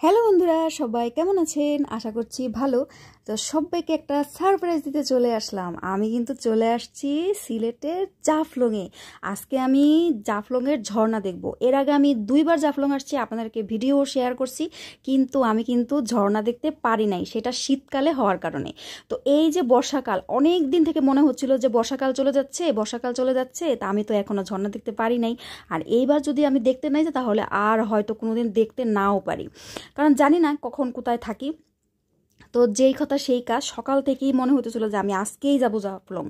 Hello বন্ধুরা, সবাই কেমন আছেন? আশা করছি ভালো। তো সবাইকে একটা সারপ্রাইজ দিতে চলে আসলাম। আমি কিন্তু চলে আসছি সিলেটের জাফলংয়ে। আজকে আমি জাফলংয়ের ঝর্ণা দেখব। এর আগে আমি 2বার জাফলং আসছি, আপনাদেরকে ভিডিও শেয়ার করছি, কিন্তু আমি ঝর্ণা দেখতে পারি নাই, সেটা শীতকালে হওয়ার কারণে। তো এই যে বর্ষাকাল, অনেক দিন থেকে মনে হচ্ছিল যে বর্ষাকাল চলে যাচ্ছে, তা আমি তো এখনো ঝর্ণা দেখতে পারি নাই। আর এইবার যদি আমি দেখতে নাই তাহলে আর হয়তো কোনোদিন দেখতে নাও পারি, কারণ জানি না কখন কোথায় থাকি। তো যেই কথা সেই কাজ, সকাল থেকেই মনে হতেছিল যে আমি আজকেই যাবো জাফলং।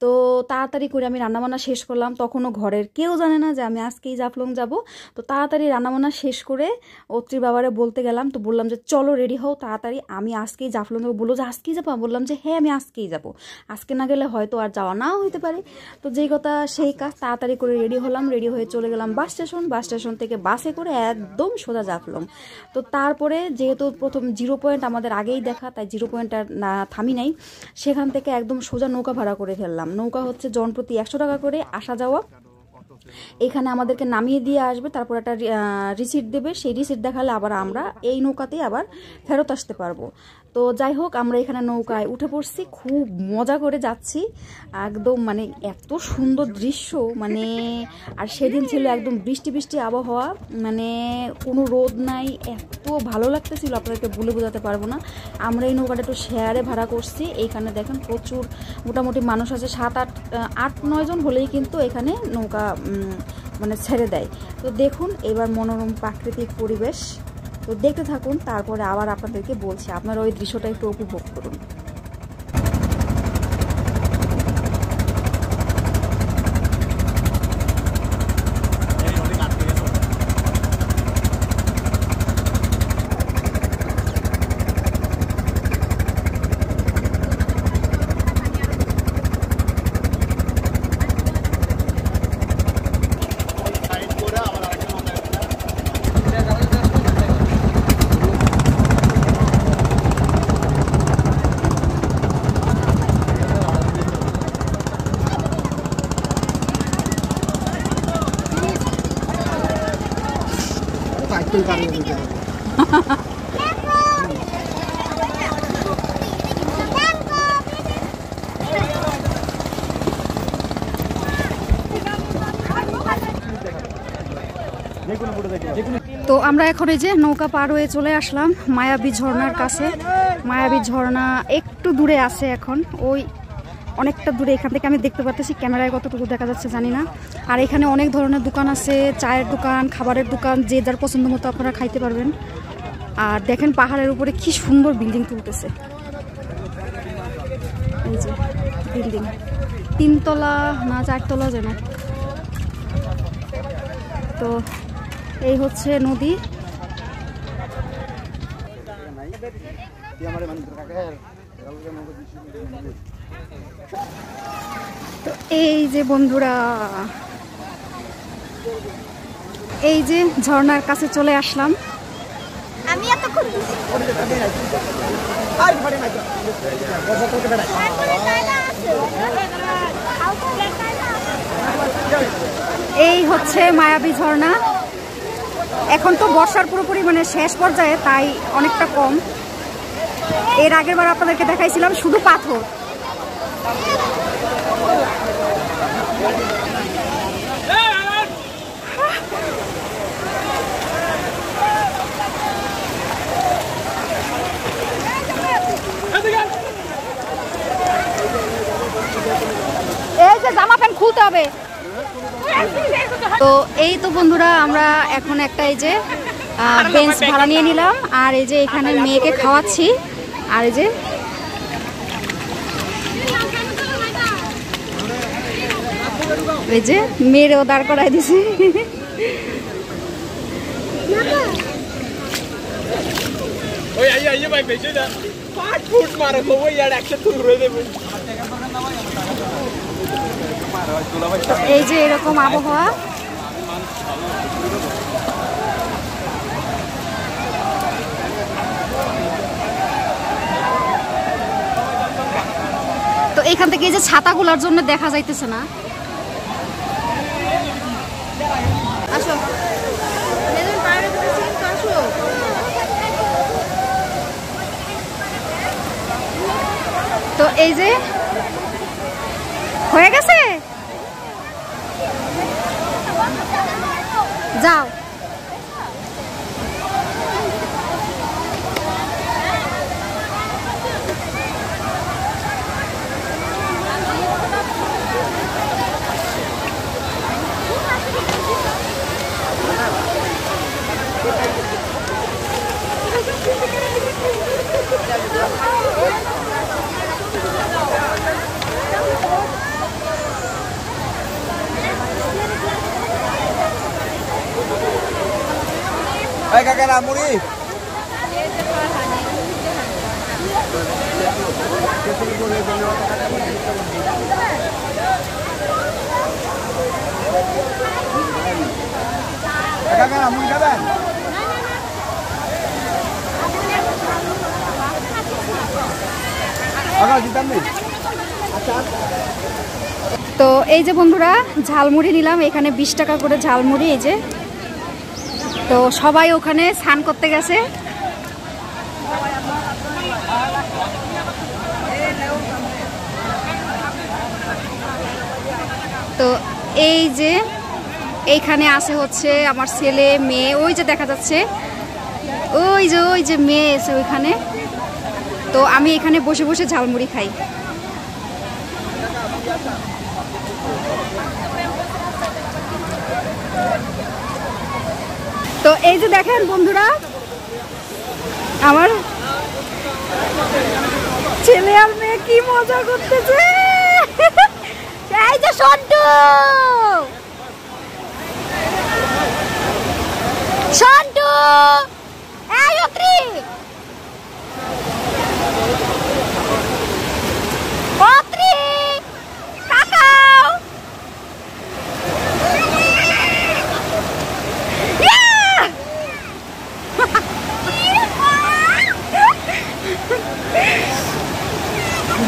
তো তাড়াতাড়ি করে আমি রান্নাবান্না শেষ করলাম, তখনও ঘরের কেউ জানে না যে আমি আজকেই জাফলং যাব। তো তাড়াতাড়ি রান্নাবান্না শেষ করে অত্রির বাবারে বলতে গেলাম, তো বললাম যে চলো রেডি হও তাড়াতাড়ি, আমি আজকেই জাফলং যাবো। বললো যে আজকেই যাবো? বললাম যে হ্যাঁ, আমি আজকেই যাব, আজকে না গেলে হয়তো আর যাওয়া নাও হতে পারে। তো যেই কথা সেই কাজ, তাড়াতাড়ি করে রেডি হলাম, রেডি হয়ে চলে গেলাম বাস স্টেশন থেকে বাসে করে একদম সোজা জাফলং। তো তারপরে যেহেতু প্রথম 0 পয়েন্ট আমাদের আগেই দেখা, তাই 0 পয়েন্ট আর না থামি নাই, সেখান থেকে একদম সোজা নৌকা ভাড়া করে ফেললাম। নৌকা হচ্ছে জনপ্রতি 100 টাকা করে আসা যাওয়া। এখানে আমাদেরকে নামিয়ে দিয়ে আসবে, তারপর একটা রিসিট দেবে, সেই রিসিট দেখালে আবার আমরা এই নৌকাতেই আবার ফেরত আসতে পারবো। তো যাই হোক, আমরা এখানে নৌকায় উঠে পড়ছি, খুব মজা করে যাচ্ছি একদম, মানে এত সুন্দর দৃশ্য, মানে আর সেদিন ছিল একদম বৃষ্টি আবহাওয়া, মানে কোনো রোদ নাই, এত ভালো লাগতেছিল আপনাদেরকে বলে বোঝাতে পারবো না। আমরা এই নৌকাটা একটু শেয়ারে ভাড়া করছি। এইখানে দেখেন প্রচুর, মোটামুটি মানুষ আছে 7-8-9 জন হলেই কিন্তু এখানে নৌকা মানে ছেড়ে দেয়। তো দেখুন এবার মনোরম প্রাকৃতিক পরিবেশ, তো দেখতে থাকুন, তারপরে আবার আপনাদেরকে বলছি, আপনারা ওই দৃশ্যটা একটু উপভোগ করুন। তো আমরা এখন এই যে নৌকা পার হয়ে চলে আসলাম মায়াবী ঝর্ণার কাছে। মায়াবী ঝর্ণা একটু দূরে আছে, এখন ওই অনেকটা দূরে, এখান থেকে আমি দেখতে পাচ্ছি, ক্যামেরায় কতটুকু দেখা যাচ্ছে জানি না। আর এখানে অনেক ধরনের দোকান আছে, চায়ের দোকান, খাবারের দোকান, যে যার পছন্দ মতো আপনারা খাইতে পারবেন। আর দেখেন পাহাড়ের উপরে কি সুন্দর বিল্ডিং তুলতেছে, এই যে বিল্ডিং 3 তলা না 4 তলা যেন। তো এই হচ্ছে নদী। তো এই যে বন্ধুরা, এই যে ঝর্ণার কাছে চলে আসলাম। আমি এতক্ষণ এই হচ্ছে মায়াবী ঝর্ণা। এখন তো বর্ষার পুরোপুরি মানে শেষ পর্যায়ে, তাই অনেকটা কম। এর আগের বার আপনাদেরকে দেখাইছিলাম শুধু পাথর। এই যে জামা প্যান্ট খুলতে হবে। তো এই তো বন্ধুরা, আমরা এখন একটা এই যে বেঞ্চ ভাড়া নিয়ে নিলাম, আর এই যে এখানে মেয়েকে খাওয়াচ্ছি, আর এই যে মেয়েরও দাঁড় করাই দিছি। এই যে এরকম আবহাওয়া। তো এখান থেকে এই যে ছাতাগুলোর জন্য দেখা যাইতেছে না। আসো, আসো। এই যে হয়ে গেছে, যাও। Kakak Ramuri. Kakak Ramuri kapan? তো এই যে বন্ধুরা ঝালমুড়ি নিলাম, এখানে 20 টাকা করে ঝালমুড়ি। এই যে তো সবাই ওখানে স্নান করতে গেছে। তো এই যে এইখানে আছে হচ্ছে আমার ছেলে মেয়ে, ওই যে দেখা যাচ্ছে ওই যে মেয়ে এসে ওইখানে। তো আমি এখানে বসে বসে ঝালমুড়ি খাই। তো এই যে দেখেন বন্ধুরা আমার ছেলে আর মেয়ে কি মজা করতেছে। এই যে সন্টু সন্টু এই অত্রি অত্রি কাকাও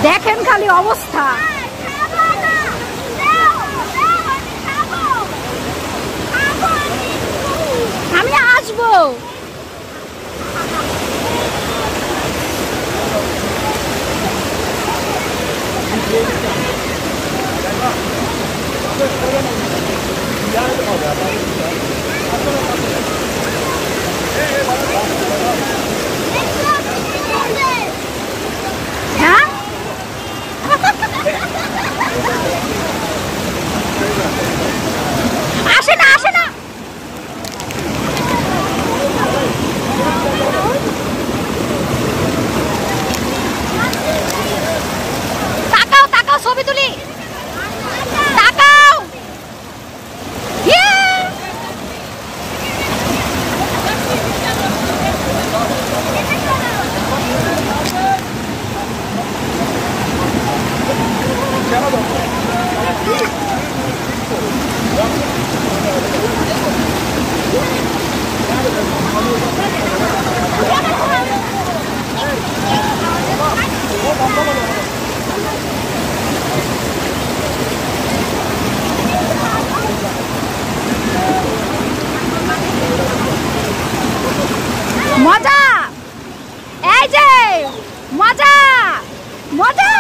দেখেন খালি অবস্থা। আমি আসবো। হ্যাঁ আসে না আসে না। তাকাও তাকাও ছবি তুলি, তাকাও। মজা, এই যে মজা মজা।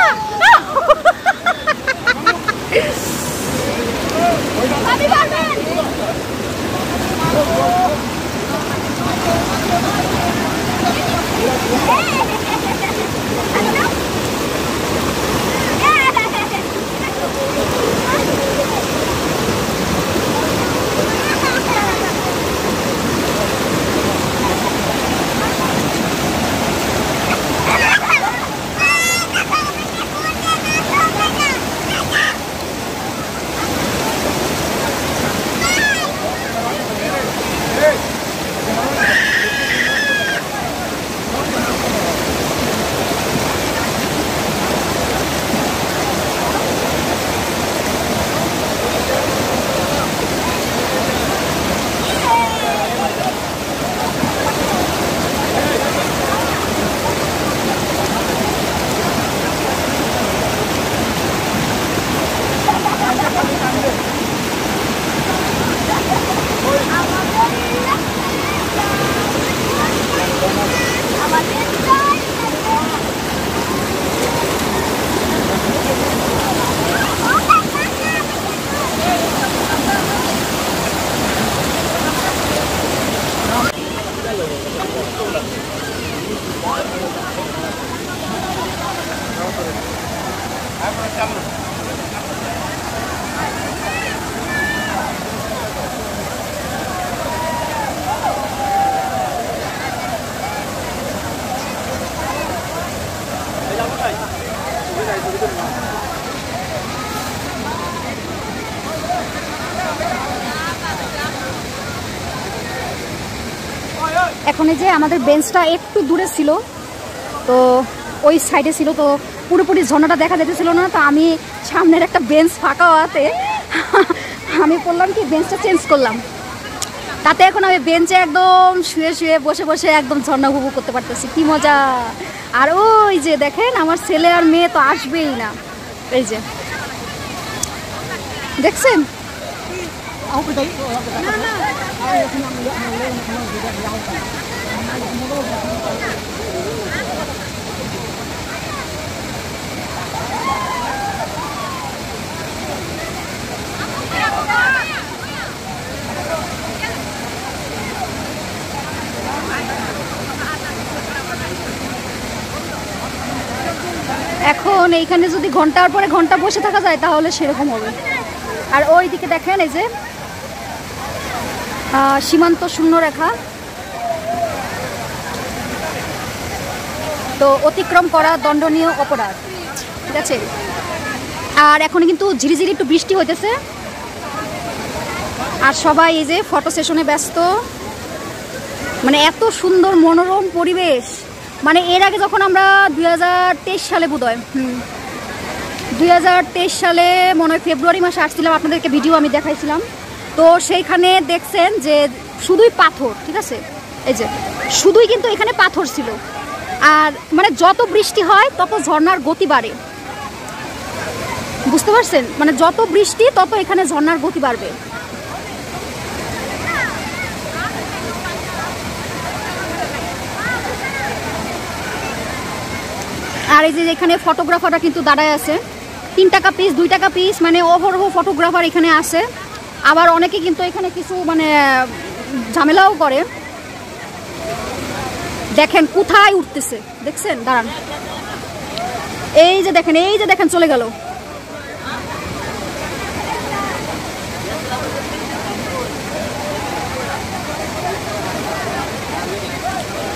এখন এই যে আমাদের বেঞ্চটা একটু দূরে ছিল, তো ওই সাইডে ছিল, তো পুরোপুরি ঝর্ণাটা দেখা যেতেছিল না। তো আমি সামনের একটা বেঞ্চ ফাঁকা হওয়াতে আমি বললাম কি বেঞ্চটা চেঞ্জ করলাম, তাতে এখন আমি বেঞ্চে একদম শুয়ে শুয়ে বসে বসে একদম ঝর্ণা উপভোগ করতে পারতেছি। কি মজা! আর ওই যে দেখেন আমার ছেলে আর মেয়ে তো আসবেই না, এই যে দেখছেন। এখন এইখানে যদি ঘন্টার পরে ঘন্টা বসে থাকা যায় তাহলে সেরকম হবে। আর ওই দিকে দেখেন এই যে সীমান্ত শূন্য রেখা, তো অতিক্রম করা দণ্ডনীয় অপরাধ, ঠিক আছে। আর এখন কিন্তু ঝিরিঝিরি একটু বৃষ্টি হইতেছে, আর সবাই এই যে ফটো সেশনে ব্যস্ত। মানে এত সুন্দর মনোরম পরিবেশ, মানে এর আগে যখন আমরা 2023 সালে বোধহয় 2023 সালে মনে হয় ফেব্রুয়ারি মাসে আসছিলাম, আপনাদেরকে ভিডিও আমি দেখাইছিলাম। তো সেইখানে দেখছেন যে শুধুই পাথর, ঠিক আছে, এই যে শুধুই কিন্তু এখানে পাথর ছিল। আর মানে যত বৃষ্টি হয় তত ঝর্ণার গতি বাড়ে, বুঝতে পারছেন? মানে যত বৃষ্টি তত এখানে ঝর্ণার গতি বাড়বে। আর এই যে এখানে ফটোগ্রাফাররা কিন্তু দাঁড়ায় আছে, 3 টাকা পিস 2 টাকা পিস, মানে অহরহ ফটোগ্রাফার এখানে আছে। আবার অনেকে কিন্তু এখানে কিছু মানে ঝামেলাও করে। দেখেন কোথায় উঠতেছে, দেখছেন? দাঁড়ান, এই যে দেখেন, এই যে দেখেন চলে গেল।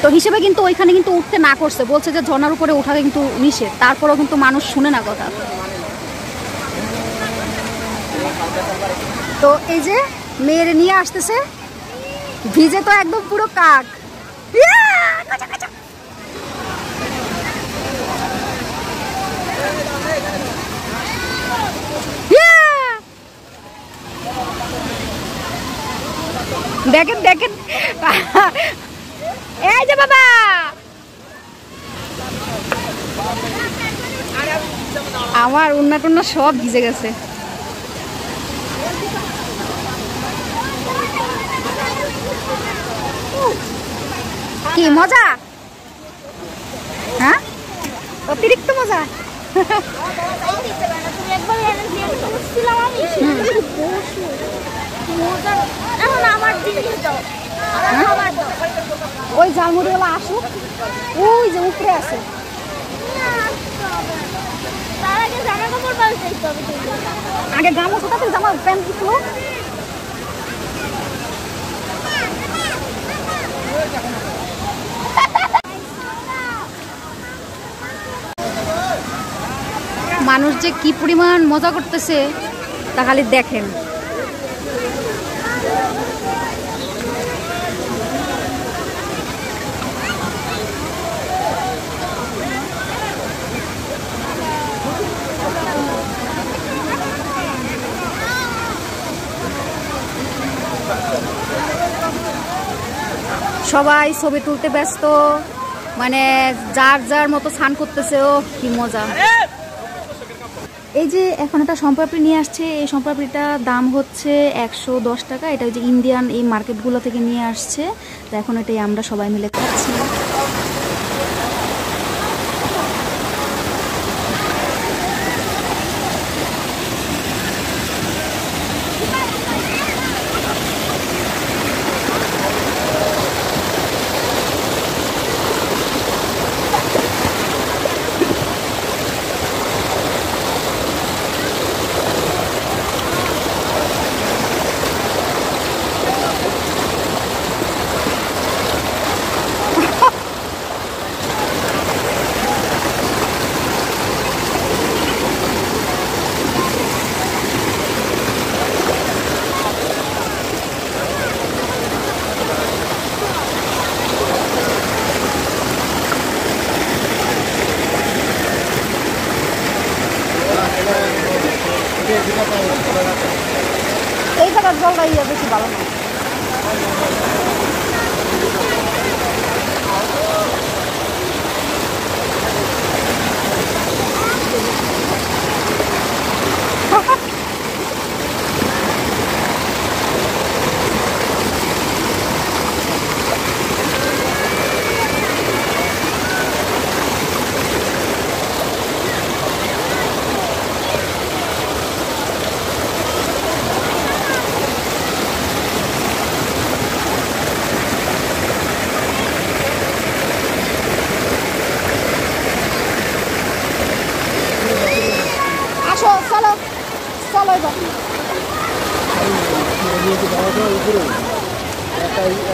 তো হিসেবে কিন্তু ওইখানে কিন্তু উঠতে না করছে, বলছে যে ঝর্ণার উপরে ওঠা কিন্তু নিষেধ, তারপরেও কিন্তু মানুষ শুনে না কথা। তো এই যে মেয়েরে নিয়ে আসতেছে, ভিজে তো একদম পুরো কাক। দেখেন দেখেন, এই যে বাবা, আমার উন্না টুন্না সব ভিজে গেছে। কি মজা, হ্যাঁ অতিরিক্ত মজা। ওই ঝালমুড়িওয়ালা আসুক, ওই যে উপরে আছে। আগে গামছা তাতে জামা প্যান্ট দিত। মানুষ যে কি পরিমাণ মজা করতেছে তা খালি দেখেন। সবাই ছবি তুলতে ব্যস্ত, মানে যার যার মতো স্নান করতেছে। ও কি মজা! এই যে এখন একটা সম্পাপড়ি নিয়ে আসছে, এই সম্পাপড়িটা দাম হচ্ছে 110 টাকা। এটা যে ইন্ডিয়ান এই মার্কেটগুলো থেকে নিয়ে আসছে, তো এখন এটাই আমরা সবাই মিলে খাচ্ছি। চালাইয়া বেশি ভালো না।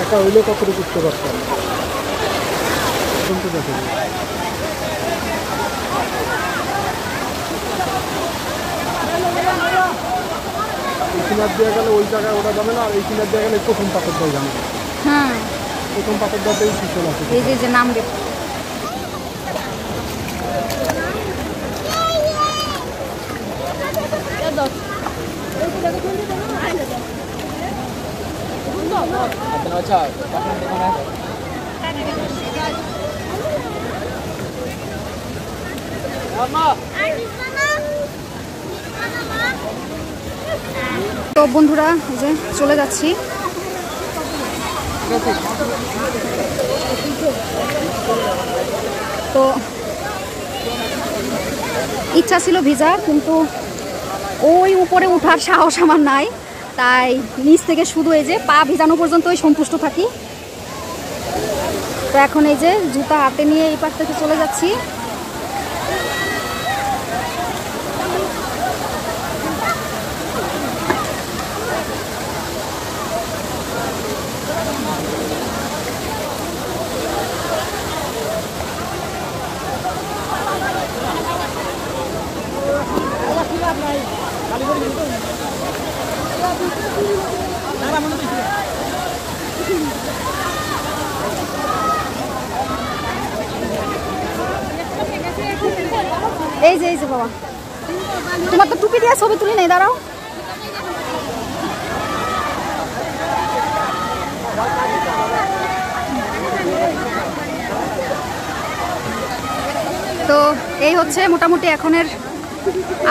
একা হইলে কতটুকু করতে পারতাম। এই কিনার দিয়ে গেলে ওই জায়গায় ওটা যাবে না, আর এই কিনার দিয়ে গেলে প্রথম পাথর দেওয়া যাবে। হ্যাঁ, প্রথম পাথর দেওয়াতেই পিছন আছে। এই যে নাম দেব। তো বন্ধুরা, এই যে চলে যাচ্ছি। তো ইচ্ছা ছিল ভিজা, কিন্তু ওই উপরে উঠার সাহস আমার নাই, তাই নিচ থেকে শুধু এই যে পা ভিজানো পর্যন্তই সন্তুষ্ট থাকি। তো এখন এই যে জুতা হাতে নিয়ে এই পাশ থেকে চলে যাচ্ছি। এই যে বাবা, তোমার তো টুপি দিয়ে ছবি তুলি নেই, দাঁড়াও। তো এই হচ্ছে মোটামুটি এখনের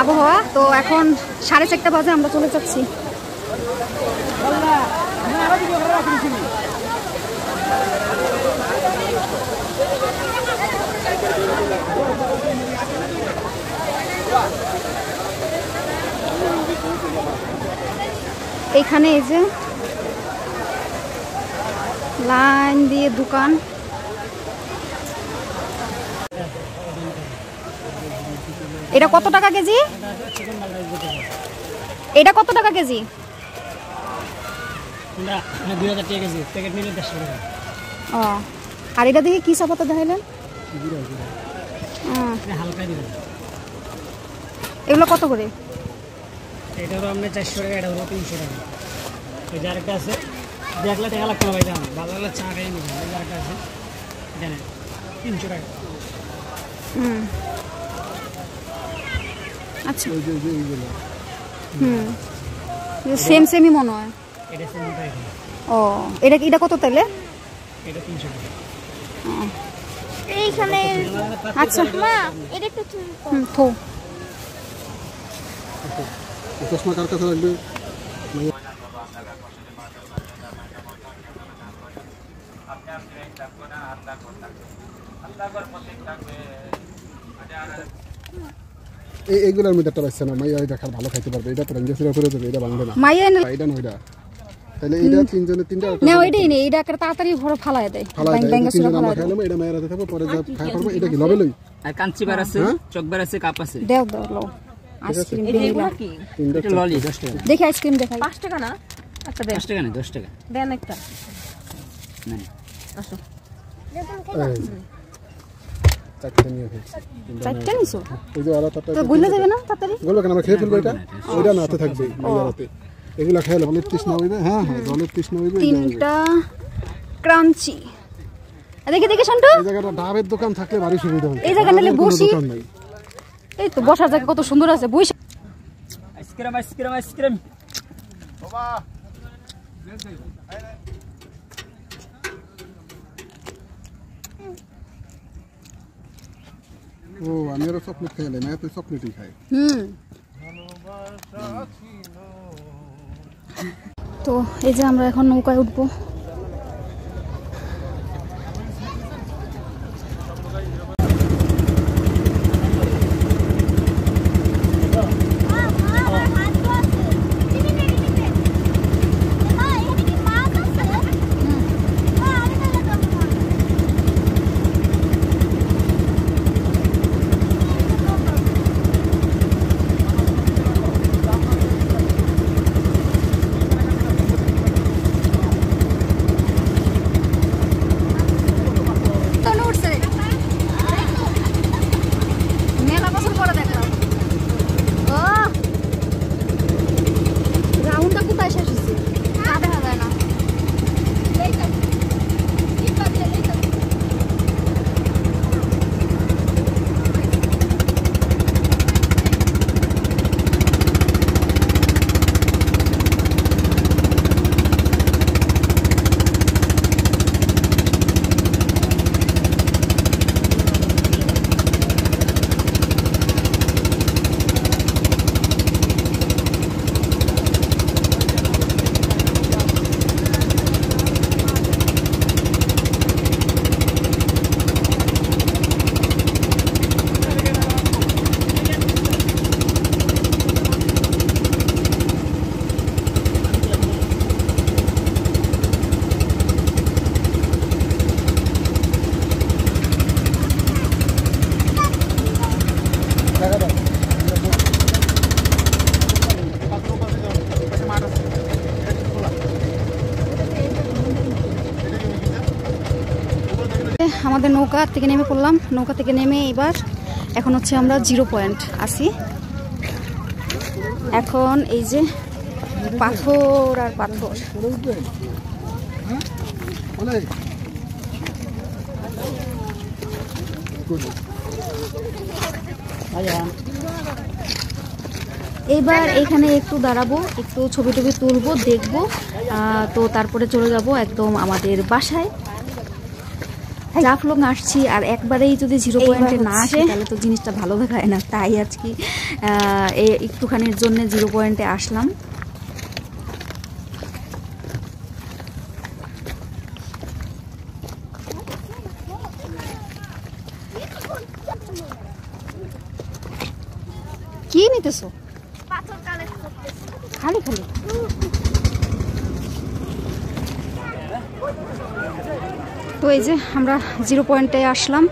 আবহাওয়া। তো এখন 4:30 বাজে, আমরা চলে যাচ্ছি। এইখানে এই যে লাইন দিয়ে দোকান। এটা কত টাকা কেজি? এটা কত টাকা কেজি? 2000 টাকা কেজি, প্যাকেট নিলে 150 টাকা। ও, আর এটা দেখি কি চাপাতা দেখাইলেন? হালকা দিবেন। এগুলো কত করে? এটা হলো আপনার 400 টাকা, এটা হলো 300 টাকা। এই যে আরেকটা আছে, দেখলে টাকা লাগতো না ভাই, দাম ভালো লাগলে চা খাই নেবেন। এই যে আরেকটা আছে, এটা নেন 300 টাকা। আচ্ছা, সেমই মনে হয়। এটা সেম টাকা। ও, এটা কত তাহলে? এটা 300 টাকা। এইখানে আচ্ছা মা এটা একটু থো। চশমা কার কাছে রাখবে? এইগুলোর মধ্যে একটা পাচ্ছে না, মাইয়া দেখার ভালো খাইতে পারবে। এটা তো রঞ্জেসিরা করে দেবে, এটা ভাঙবে না। মাইয়া এটা নয়টা, তাহলে এটা তিনজনে তিনটা না, ওইটাই নেই। এটা একটা তাড়াতাড়ি ভরে ফালায় দেয়। তিনজন আমরা খাইলাম, এটা মায়ের হাতে থাকবে, পরে যা খাই পারবো। এটা কি লবে লই? আর কাঞ্চি বার আছে, চকবার আছে, কাপ আছে। দাও লো আইসক্রিম দিলা। এটা ললি 10 টাকা। দেখি আইসক্রিম দেখাই। 5 টাকা না? একটা দেন। 5 টাকা না, 10 টাকা। দেন একটা। না আসো। চারটা নিয়ে ফেলছি। চারটা নিছো? ওই যে আলাদা তো গুলে যাবে না তাড়াতাড়ি? বলবো কেন, আমরা খেয়ে ফেলবো এটা। ওইটা না হাতে থাকবে মাইয়ার হাতে। এগুলা খাইলে জলের তৃষ্ণা হইবে। হ্যাঁ, জলের তৃষ্ণা হইবে। 3টা ক্রাঞ্চি। দেখি শান্ত। এই জায়গাটা ডাবের দোকান থাকলে ভারী সুবিধা হয়। এই জায়গা নিলে বসি। এই তো বসার জায়গা কত সুন্দর আছে। বসে আইসক্রিম। বাবা ও আমি আরো চকলেট খাই না, তো চকলেটই খাই। তো এই যে আমরা এখন নৌকায় উঠবো। আমাদের নৌকা থেকে নেমে পড়লাম। নৌকা থেকে নেমে এবার এখন হচ্ছে আমরা 0 পয়েন্ট আসি। এখন এই যে পাথর আর পাথর। এইবার এখানে একটু দাঁড়াবো, একটু ছবি টবি তুলবো, দেখবো, তো তারপরে চলে যাব একদম আমাদের বাসায়। জাফলং আসছি আর একবারেই যদি 0 পয়েন্টে না আসে তাহলে তো জিনিসটা ভালো দেখায় না, তাই আজকে একটুখানির জন্য 0 পয়েন্টে আসলাম। কি নিতেছো? খালি খালি তো এই যে আমরা 0 পয়েন্টে আসলাম।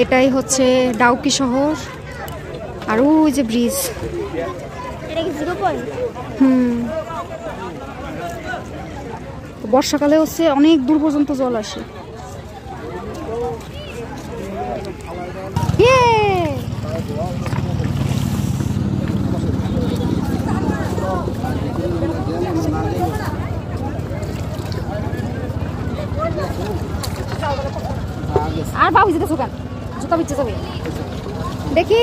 এটাই হচ্ছে ডাউকি শহর আর ওই যে ব্রিজ। এটা কি 0 পয়েন্ট? বর্ষাকালে হচ্ছে অনেক দূর পর্যন্ত জল আসে। আর বাবু যেতেছো কেন? জুতা বিচ্ছে যাবে দেখি।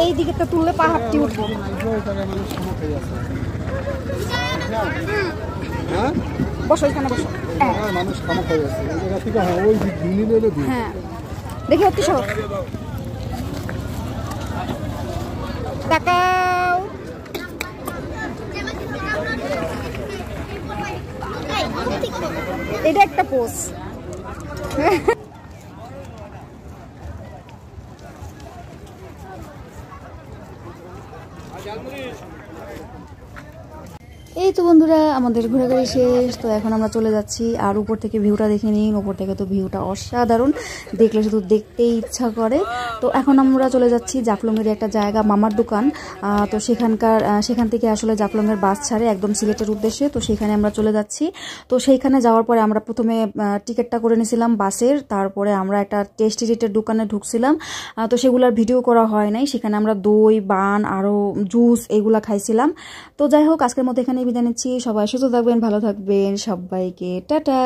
এই দিকেটা তুললে পাহাড়টি উঠবো। বসো এখানে বসো। হ্যাঁ দেখি অতি সব তাকাও। এটা একটা পোজ। এই তো বন্ধুরা আমাদের ঘোরাঘুরি শেষ। তো এখন আমরা চলে যাচ্ছি আর উপর থেকে ভিউটা দেখে নিন। উপর থেকে তো ভিউটা অসাধারণ, দেখলে শুধু দেখতেই ইচ্ছা করে। তো এখন আমরা চলে যাচ্ছি জাফলংয়ের একটা জায়গা মামার দোকান। তো সেখান থেকে আসলে জাফলংয়ের বাস ছাড়ে একদম সিলেটের উদ্দেশ্যে। তো সেখানে আমরা চলে যাচ্ছি। তো সেইখানে যাওয়ার পরে আমরা প্রথমে টিকিটটা করে নিয়েছিলাম বাসের, তারপরে আমরা একটা টেস্টি রেটের দোকানে ঢুকছিলাম। তো সেগুলোর ভিডিও করা হয় নাই। সেখানে আমরা দই, বান, আরও জুস এগুলা খাইছিলাম। তো যাই হোক, আজকের মতো এখানে বিদায় নিচ্ছি। সবাই সুস্থ থাকবেন, ভালো থাকবেন, সবাইকে টাটা।